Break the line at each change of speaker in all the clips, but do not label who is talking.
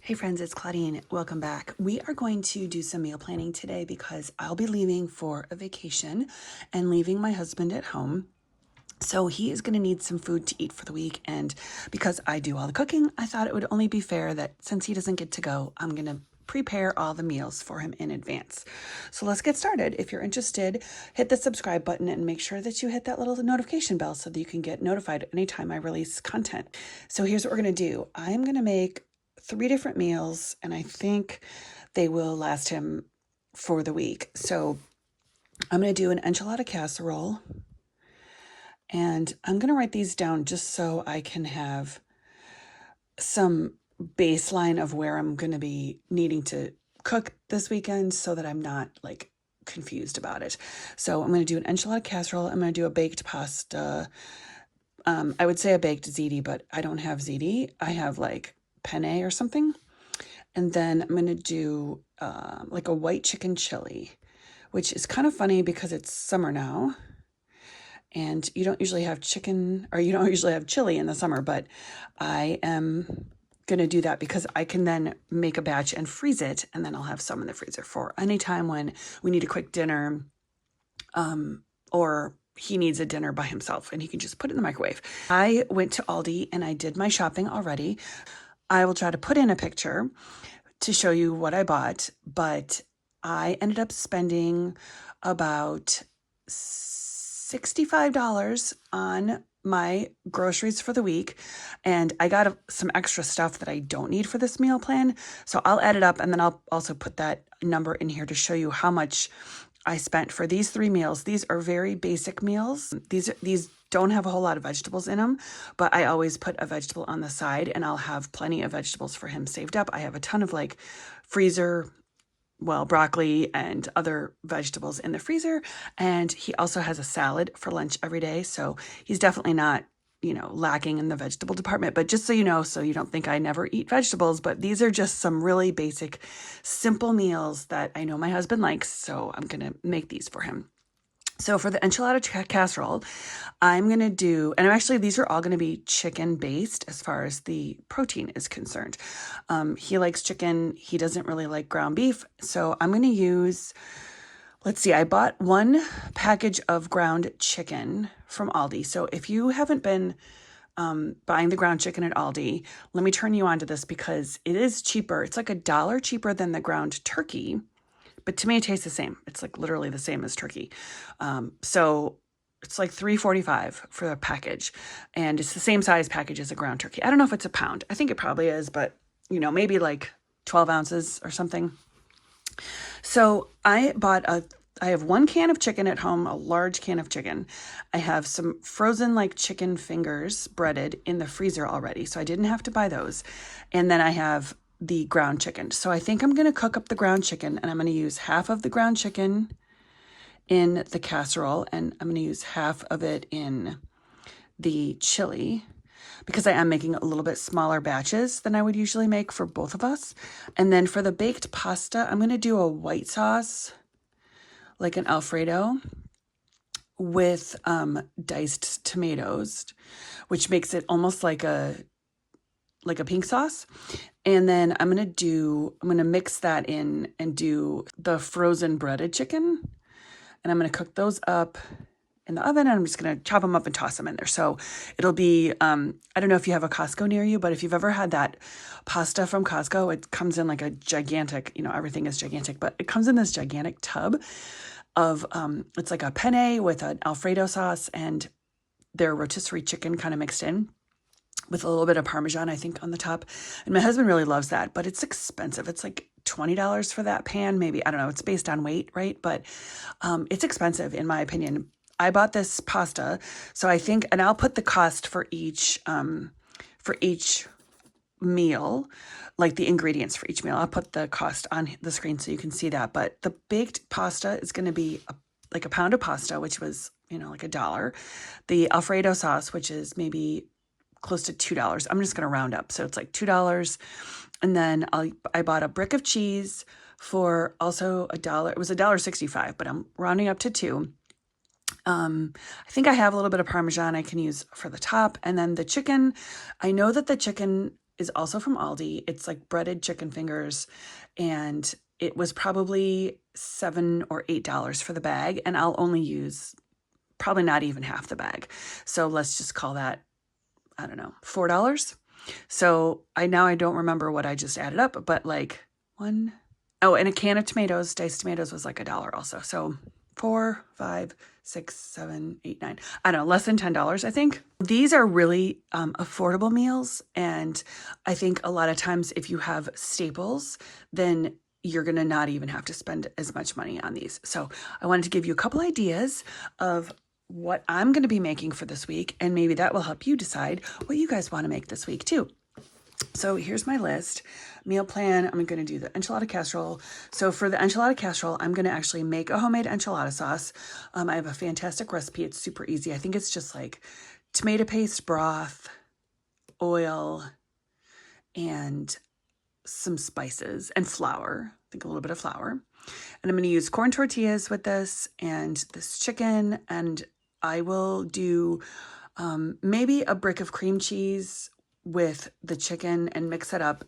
Hey friends, it's Claudine. Welcome back. We are going to do some meal planning today because I'll be leaving for a vacation and leaving my husband at home. So he is going to need some food to eat for the week. And because I do all the cooking, I thought it would only be fair that since he doesn't get to go, I'm going to prepare all the meals for him in advance. So let's get started. If you're interested, hit the subscribe button and make sure that you hit that little notification bell so that you can get notified anytime I release content. So here's what we're going to do. I'm going to make 3 different meals, and I think they will last him for the week. So I'm going to do an enchilada casserole, and I'm going to write these down just so I can have some baseline of where I'm going to be needing to cook this weekend so that I'm not like confused about it. So I'm going to do an enchilada casserole. I'm going to do a baked pasta. I would say a baked ziti, but I don't have ziti. I have like penne or something. And then I'm going to do like a white chicken chili, which is kind of funny because it's summer now. And you don't usually have chicken, or you don't usually have chili in the summer, but I am going to do that because I can then make a batch and freeze it, and then I'll have some in the freezer for any time when we need a quick dinner, or he needs a dinner by himself and he can just put it in the microwave. I went to Aldi and I did my shopping already. I will try to put in a picture to show you what I bought, but I ended up spending about $65 on my groceries for the week, and I got some extra stuff that I don't need for this meal plan. So I'll add it up, and then I'll also put that number in here to show you how much I spent for these 3 meals. These are very basic meals. These don't have a whole lot of vegetables in them, but I always put a vegetable on the side, and I'll have plenty of vegetables for him saved up. I have a ton of like broccoli and other vegetables in the freezer. And he also has a salad for lunch every day. So he's definitely not, lacking in the vegetable department. But just so you know, so you don't think I never eat vegetables, but these are just some really basic, simple meals that I know my husband likes. So I'm going to make these for him. So for the enchilada casserole, I'm going to do, and actually these are all going to be chicken based as far as the protein is concerned. He likes chicken. He doesn't really like ground beef. So I'm going to use, let's see, I bought 1 package of ground chicken from Aldi. So if you haven't been buying the ground chicken at Aldi, let me turn you on to this because it is cheaper. It's like $1 cheaper than the ground turkey. But to me, it tastes the same. It's like literally the same as turkey. So it's like $3.45 for a package. And it's the same size package as a ground turkey. I don't know if it's a pound. I think it probably is, but maybe like 12 ounces or something. So I have 1 can of chicken at home, a large can of chicken. I have some frozen like chicken fingers breaded in the freezer already. So I didn't have to buy those. And then I have the ground chicken. So I think I'm going to cook up the ground chicken, and I'm going to use half of the ground chicken in the casserole, and I'm going to use half of it in the chili because I am making a little bit smaller batches than I would usually make for both of us. And then for the baked pasta, I'm going to do a white sauce, like an Alfredo, with diced tomatoes, which makes it almost like a pink sauce. And then I'm going to mix that in and do the frozen breaded chicken. And I'm going to cook those up in the oven, and I'm just going to chop them up and toss them in there. So it'll be, I don't know if you have a Costco near you, but if you've ever had that pasta from Costco, it comes in like a gigantic, everything is gigantic, but it comes in this gigantic tub of, it's like a penne with an Alfredo sauce and their rotisserie chicken kind of mixed in, with a little bit of Parmesan, I think, on the top. And my husband really loves that, but it's expensive. It's like $20 for that pan, maybe. I don't know. It's based on weight, right? But it's expensive, in my opinion. I bought this pasta, so I think, and I'll put the cost for each meal, like the ingredients for each meal. I'll put the cost on the screen so you can see that. But the baked pasta is going to be like a pound of pasta, which was, like $1. The Alfredo sauce, which is maybe close to $2. I'm just going to round up. So it's like $2. And then I bought a brick of cheese for also $1. It was $1.65, but I'm rounding up to $2. I think I have a little bit of Parmesan I can use for the top. And then the chicken, I know that the chicken is also from Aldi. It's like breaded chicken fingers, and it was probably $7 or $8 for the bag, and I'll only use probably not even half the bag. So let's just call that, I don't know, $4. So I don't remember what I just added up, but like and a can of tomatoes, diced tomatoes, was like $1 also. So 4, 5, 6, 7, 8, 9. I don't know, less than $10, I think. These are really affordable meals. And I think a lot of times if you have staples, then you're going to not even have to spend as much money on these. So I wanted to give you a couple ideas of what I'm going to be making for this week, and maybe that will help you decide what you guys want to make this week too. So here's my list. Meal plan, I'm going to do the enchilada casserole. So for the enchilada casserole, I'm going to actually make a homemade enchilada sauce. I have a fantastic recipe. It's super easy. I think it's just like tomato paste, broth, oil, and some spices and flour. I think a little bit of flour. And I'm going to use corn tortillas with this and this chicken, and I will do maybe a brick of cream cheese with the chicken and mix it up,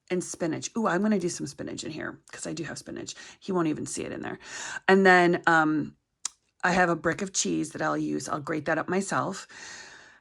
and spinach. Ooh, I'm going to do some spinach in here because I do have spinach. He won't even see it in there. And then I have a brick of cheese that I'll use. I'll grate that up myself.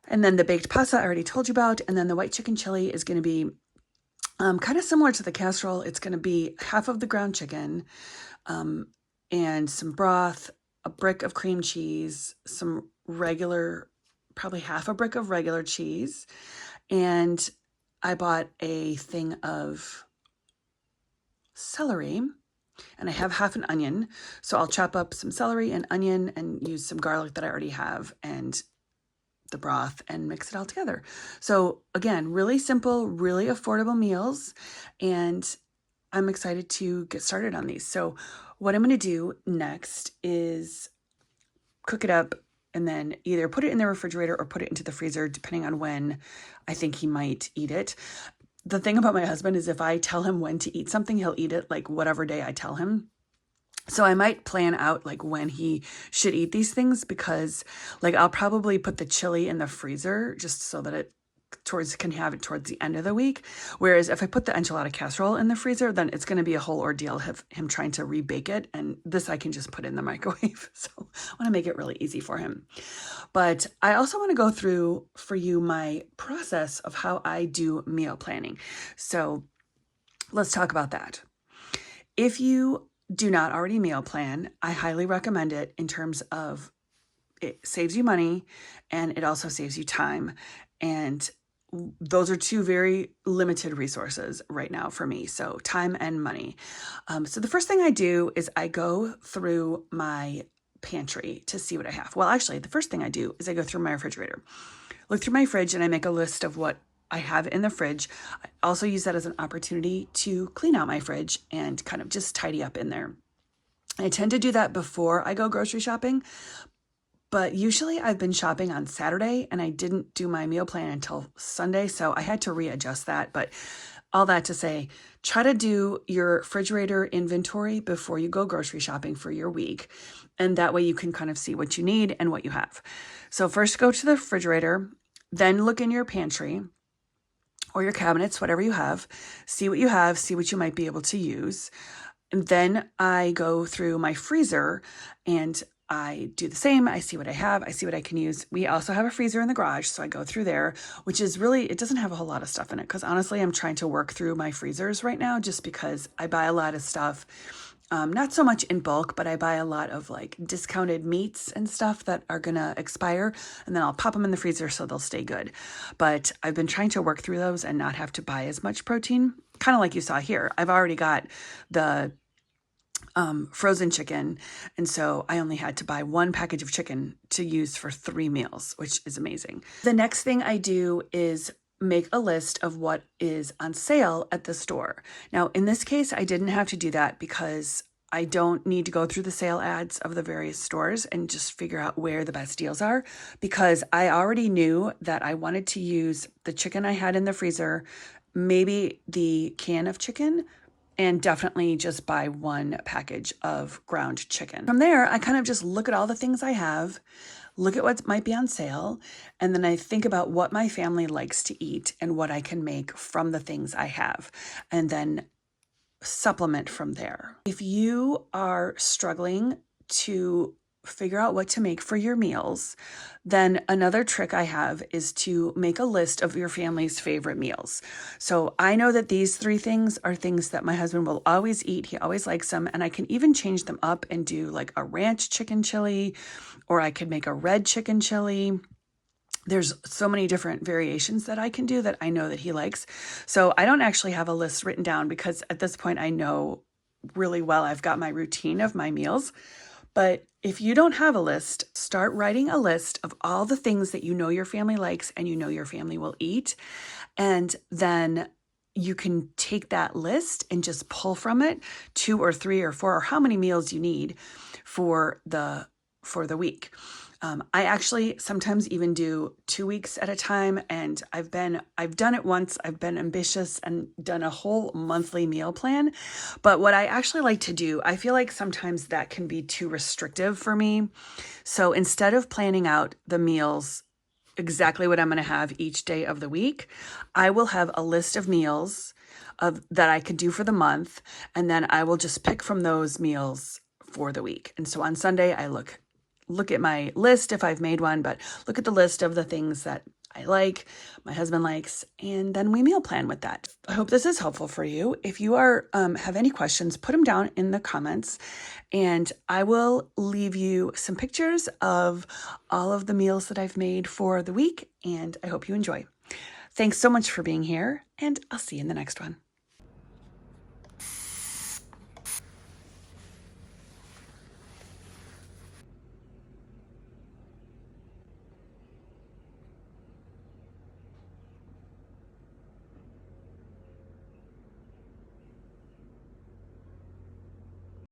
And then the baked pasta I already told you about. And then the white chicken chili is going to be kind of similar to the casserole. It's going to be half of the ground chicken and some broth, a brick of cream cheese, some regular, probably half a brick of regular cheese. And I bought a thing of celery, and I have half an onion. So I'll chop up some celery and onion and use some garlic that I already have and the broth and mix it all together. So again, really simple, really affordable meals. And I'm excited to get started on these. So what I'm going to do next is cook it up and then either put it in the refrigerator or put it into the freezer, depending on when I think he might eat it. The thing about my husband is if I tell him when to eat something, he'll eat it like whatever day I tell him. So I might plan out like when he should eat these things, because like I'll probably put the chili in the freezer just so that it can have it towards the end of the week. Whereas if I put the enchilada casserole in the freezer, then it's going to be a whole ordeal of him trying to rebake it. And this I can just put in the microwave. So I want to make it really easy for him. But I also want to go through for you my process of how I do meal planning. So let's talk about that. If you do not already meal plan, I highly recommend it in terms of it saves you money and it also saves you time. And those are two very limited resources right now for me. So time and money. So the first thing I do is I go through my pantry to see what I have. Well, actually, the first thing I do is I go through my refrigerator, look through my fridge, and I make a list of what I have in the fridge. I also use that as an opportunity to clean out my fridge and kind of just tidy up in there. I tend to do that before I go grocery shopping, but usually I've been shopping on Saturday and I didn't do my meal plan until Sunday, so I had to readjust that. But all that to say, try to do your refrigerator inventory before you go grocery shopping for your week. And that way you can kind of see what you need and what you have. So first go to the refrigerator, then look in your pantry or your cabinets, whatever you have, see what you have, see what you might be able to use. And then I go through my freezer and I do the same. I see what I have. I see what I can use. We also have a freezer in the garage, so I go through there, which is really, it doesn't have a whole lot of stuff in it because honestly, I'm trying to work through my freezers right now just because I buy a lot of stuff, not so much in bulk, but I buy a lot of like discounted meats and stuff that are going to expire, and then I'll pop them in the freezer so they'll stay good. But I've been trying to work through those and not have to buy as much protein, kind of like you saw here. I've already got the frozen chicken. And so I only had to buy one package of chicken to use for 3 meals, which is amazing. The next thing I do is make a list of what is on sale at the store. Now, in this case, I didn't have to do that because I don't need to go through the sale ads of the various stores and just figure out where the best deals are, because I already knew that I wanted to use the chicken I had in the freezer, maybe the can of chicken, and definitely just buy one package of ground chicken. From there, I kind of just look at all the things I have, look at what might be on sale, and then I think about what my family likes to eat and what I can make from the things I have, and then supplement from there. If you are struggling to figure out what to make for your meals, then another trick I have is to make a list of your family's favorite meals. So I know that these 3 things are things that my husband will always eat. He always likes them, and I can even change them up and do like a ranch chicken chili, or I could make a red chicken chili. There's so many different variations that I can do that I know that he likes. So I don't actually have a list written down because at this point I know really well I've got my routine of my meals. But if you don't have a list, start writing a list of all the things that you know your family likes and you know your family will eat. And then you can take that list and just pull from it 2 or 3 or 4 or how many meals you need for the week. I actually sometimes even do 2 weeks at a time, and I've done it once. I've been ambitious and done a whole monthly meal plan. But what I actually like to do, I feel like sometimes that can be too restrictive for me. So instead of planning out the meals, exactly what I'm going to have each day of the week, I will have a list of meals that I could do for the month, and then I will just pick from those meals for the week. And so on Sunday, I look at my list if I've made one, but look at the list of the things that I like, my husband likes, and then we meal plan with that. I hope this is helpful for you. If you have any questions, put them down in the comments, and I will leave you some pictures of all of the meals that I've made for the week, and I hope you enjoy. Thanks so much for being here, and I'll see you in the next one.